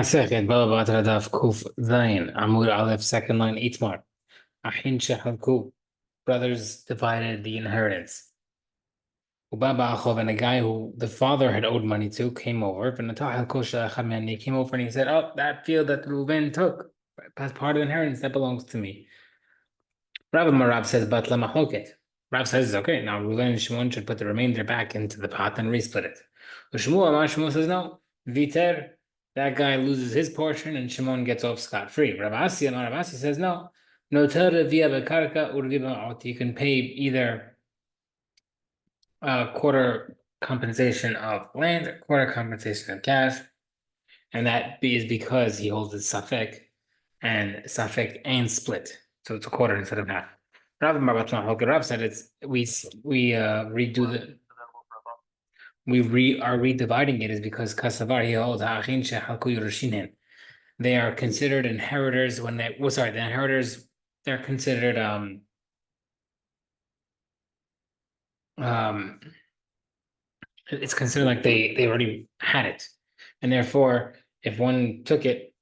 Second, Batra Daf Kuf Zain Amud Aleph, second line, Itmar. Ahin Shehalku, brothers divided the inheritance. Ubaba Achov, and a guy who the father had owed money to came over. He came over and he said, "Oh, that field that Reuben took, that's part of the inheritance that belongs to me." Rabbi Marab says, "But lamachloket." Rab says, "Okay, now Reuben and Shimon should put the remainder back into the pot and resplit it." Shmuel says, "No, viter." That guy loses his portion and Shimon gets off scot-free. Rav Asi says, "No, no via bekarka urviba. You can pay either a quarter compensation of land, a quarter compensation of cash, and that is because he holds his safek and split, so it's a quarter instead of half." Rav said it's we redo the we are redividing it is because kasavar he holds ha'achin shehalku yerushinin. They are considered inheritors when they well, sorry, the inheritors they're considered um it's considered like they already had it. And therefore, if one took it,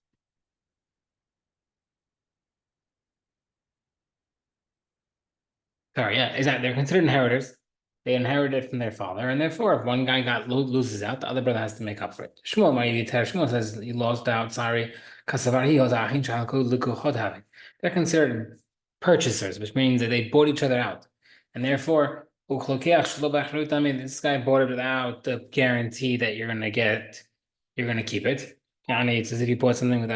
sorry, yeah, is that they're considered inheritors. They inherited it from their father, and therefore, if one guy loses out, the other brother has to make up for it. Shmuel says he lost out. Sorry, they're considered purchasers, which means that they bought each other out, and therefore, this guy bought it without the guarantee that you're gonna keep it. It's as if he bought something as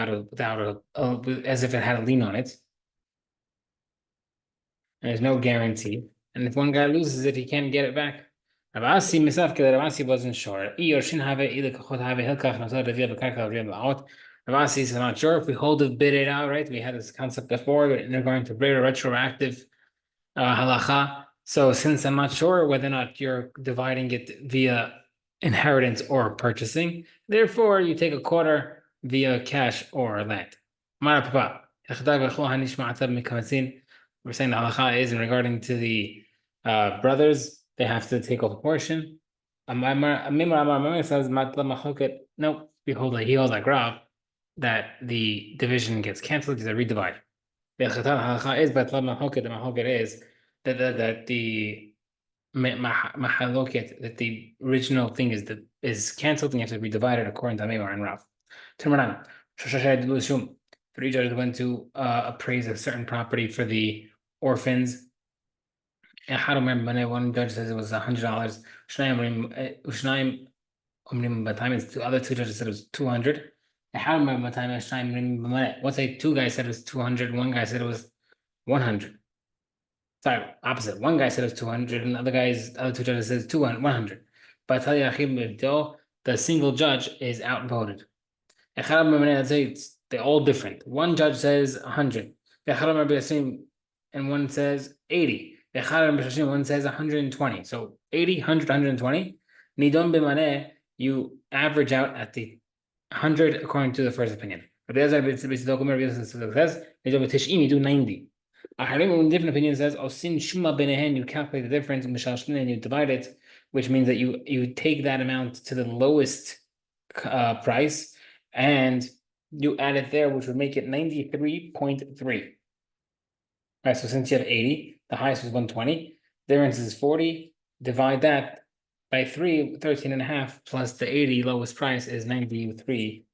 if it had a lien on it. There's no guarantee. And if one guy loses it, he can't get it back. Ravasi wasn't sure. Ravasi is not sure if we hold it, bid it out, right? We had this concept before, but they're going to bring a retroactive halacha. So since I'm not sure whether or not you're dividing it via inheritance or purchasing, therefore you take a quarter via cash or land. We're saying the halacha is in regarding to the brothers, they have to take off a portion. Says, no, he holds like Rav, that the division gets canceled because they redivide. The halacha is, but the mahloket is that the mahaloket, that the original thing is canceled and you have to redivide it according to Meimar and Rav. Turmanan, three judges went to appraise a certain property for the orphans. And I don't remember, one judge says it was $100. By the time it's the other two judges said it was 200. And I don't remember let's say two guys said it was 200, one guy said it was 100. Sorry, opposite. One guy said it was 200, and other two judges said 200, 100. But the single judge is outvoted. They're all different. One judge says 100. And one says 80. One says 120. So 80, 100, 120. Nidon b'maneh, you average out at the 100 according to the first opinion. Says, you do 90. One different opinion says, you calculate the difference and you divide it, which means that you take that amount to the lowest price and you add it there, which would make it 93.3. All right, so since you have 80, the highest was 120, difference is 40, divide that by 3, 13 and a half, plus the 80 lowest price is 93.3.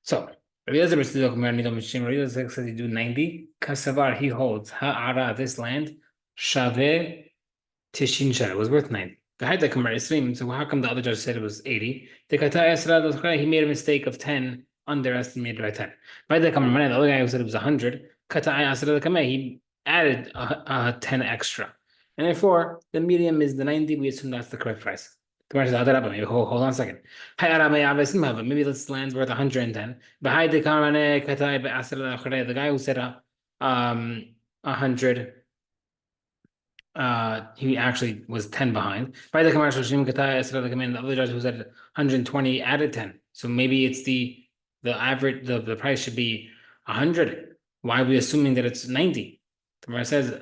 So, says you do 90, Kasavar, he holds, Ha'ara, this land, Shave Tishin Shara, was worth 90. So how come the other judge said it was 80? He made a mistake of 10, underestimated by 10. The other guy who said it was 100, he added 10 extra. And therefore, the medium is the 90. We assume that's the correct price. Maybe hold on a second. Maybe this land's worth 110. The guy who said 100, he actually was 10 behind. The other judge who said 120 added 10. So maybe it's the average, the price should be 100. Why are we assuming that it's 90? Tamara says,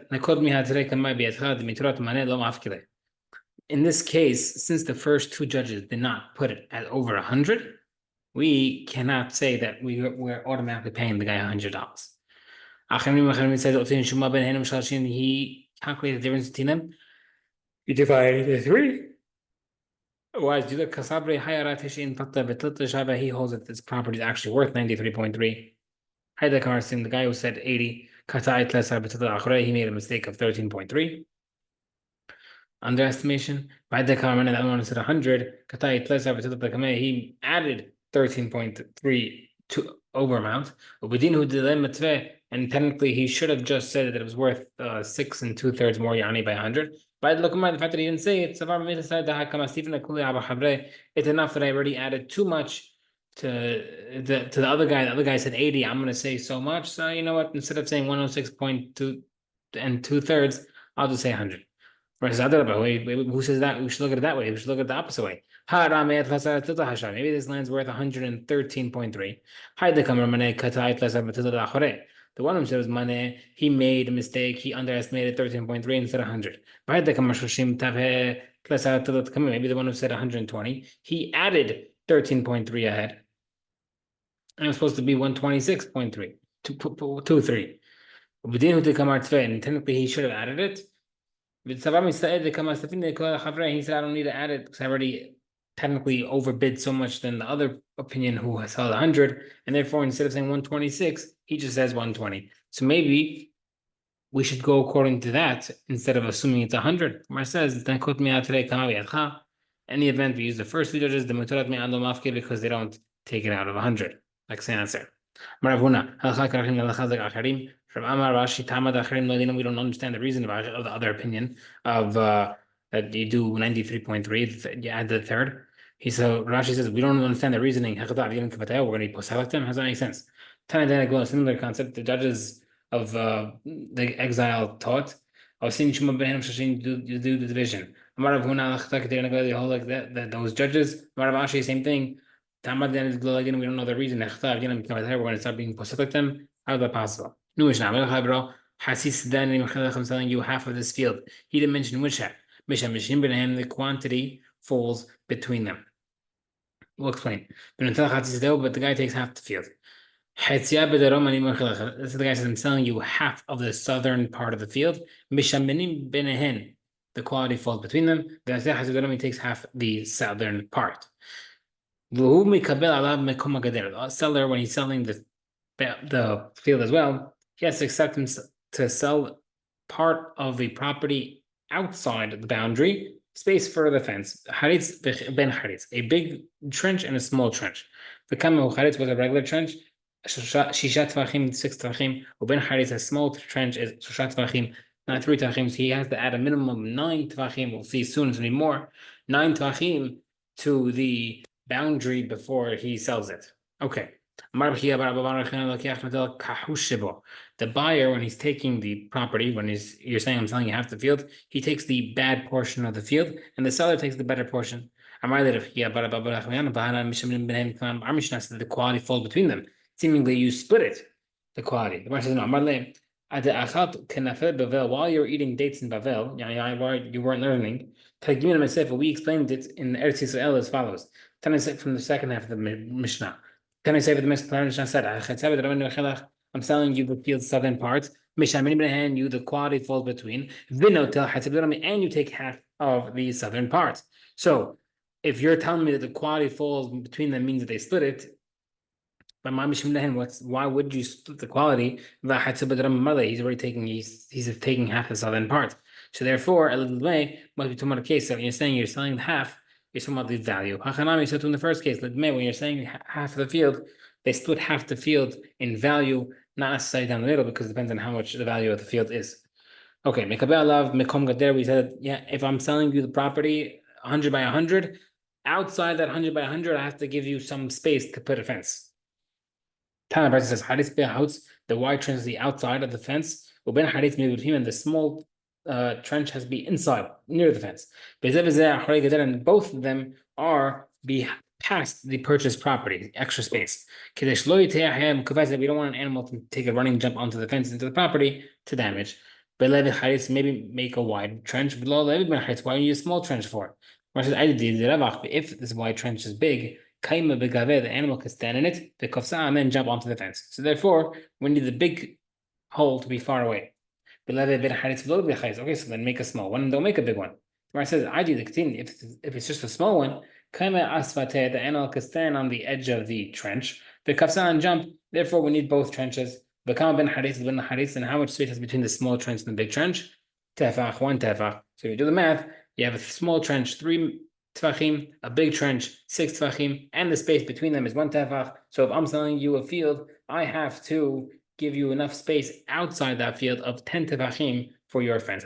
in this case, since the first two judges did not put it at over 100, we cannot say that we're automatically paying the guy $100. He calculated the difference between them. You divide it into three. Why do the Kasabre Hayaratish in Tata Betata Shaba? He holds that this property is actually worth 93.3. Haidakar Singh, the guy who said 80, Katai Tlesa Betata Akhre, he made a mistake of 13.3. Underestimation. Haidakar and the other one said 100, Katai Tlesa Betata Kame, he added 13.3 to over amount. Ubudin who did and technically he should have just said that it was worth 6 2/3 more Yani by 100. But look at the fact that he didn't say it. It's enough that I already added too much to the other guy. The other guy said 80. I'm gonna say so much. So you know what? Instead of saying 106.2 and 2/3, I'll just say 100. Versus other way, who says that? We should look at it that way. We should look at it the opposite way. Maybe this land's worth 113.3. The one who says money, he made a mistake. He underestimated 13.3 instead of 100. Maybe the one who said 120, he added 13.3 ahead. And it was supposed to be 126.3, 2.3. And technically he should have added it. He said, I don't need to add it because I already technically overbid so much than the other opinion who saw 100. And therefore, instead of saying 126, he just says 120. So maybe we should go according to that instead of assuming it's 100. Mar says, in any event, we use the first two judges, the Muturat Me'an Mafke, because they don't take it out of 100. Like answer. Maravuna, we don't understand the reason of the other opinion of that you do 93.3, you add the third. Rashi says, we don't understand the reasoning. We're going to be poselectim. How does that make sense? Tana similar concept. The judges of the exile taught. I was seeing do the division. They're going to hold like that, those judges. Maravashi, same thing. We don't know the reason. We're going to start being poselectim. How is that possible? Hasis then I'm telling you half of this field. He didn't mention which half. The quantity falls between them. We'll explain. But the guy takes half the field. This is the guy says, I'm telling you half of the southern part of the field. The quality falls between them. He takes half the southern part. The seller, when he's selling the field as well, he has to accept him to sell part of the property outside the boundary, space for the fence. Haritz ben haritz, a big trench and a small trench. The kamu haritz was a regular trench. Shishat tvachim, 6 tvachim. Ben haritz, a small trench, is shishat tvachim, not 3 tvachim. So he has to add a minimum of 9 tvachim. We'll see soon. It's going to be more. 9 tvachim to the boundary before he sells it. Okay. The buyer, when he's taking the property, you're saying I'm selling you half the field, he takes the bad portion of the field, and the seller takes the better portion. Our Mishnah said the quality falls between them. Seemingly, you split it, the quality. The Mishnah says, no, while you're eating dates in Bavel, while you weren't learning, we explained it in Eretz Yisrael as follows. From the second half of the Mishnah. Can I say what the Mishnah said? I'm selling you the field's southern part. And you the quality falls between. And you take half of the southern part. So if you're telling me that the quality falls between them means that they split it, why would you split the quality? He's already taking half the southern part. So therefore, a little way must be talking about a case that when you're saying you're selling half, you're talking about the value. So in the first case, when you're saying half of the field, they split half the field in value, not necessarily down the middle, because it depends on how much the value of the field is. Okay, we said, yeah, if I'm selling you the property 100 by 100, outside that 100 by 100, I have to give you some space to put a fence. Tana says, the wide trench is the outside of the fence, and the small trench has to be inside, near the fence. And both of them are past the purchased property, extra space. We don't want an animal to take a running jump onto the fence into the property to damage. Maybe make a wide trench. Why do you use a small trench for? If this wide trench is big, kaima begave, the animal can stand in it, the kofsa, and then jump onto the fence. So therefore, we need the big hole to be far away. Okay, so then make a small one, and don't make a big one. Where it says, I do the ktin, if it's just a small one, kaima asvate, the animal can stand on the edge of the trench, the kofsa and jump, therefore we need both trenches. The kama ben haris, and how much space is between the small trench and the big trench? Tefach, one tefach. So you do the math, you have a small trench, 3 tefachim, a big trench, 6 tefachim, and the space between them is 1 tefach. So if I'm selling you a field, I have to give you enough space outside that field of 10 tefachim for your fence.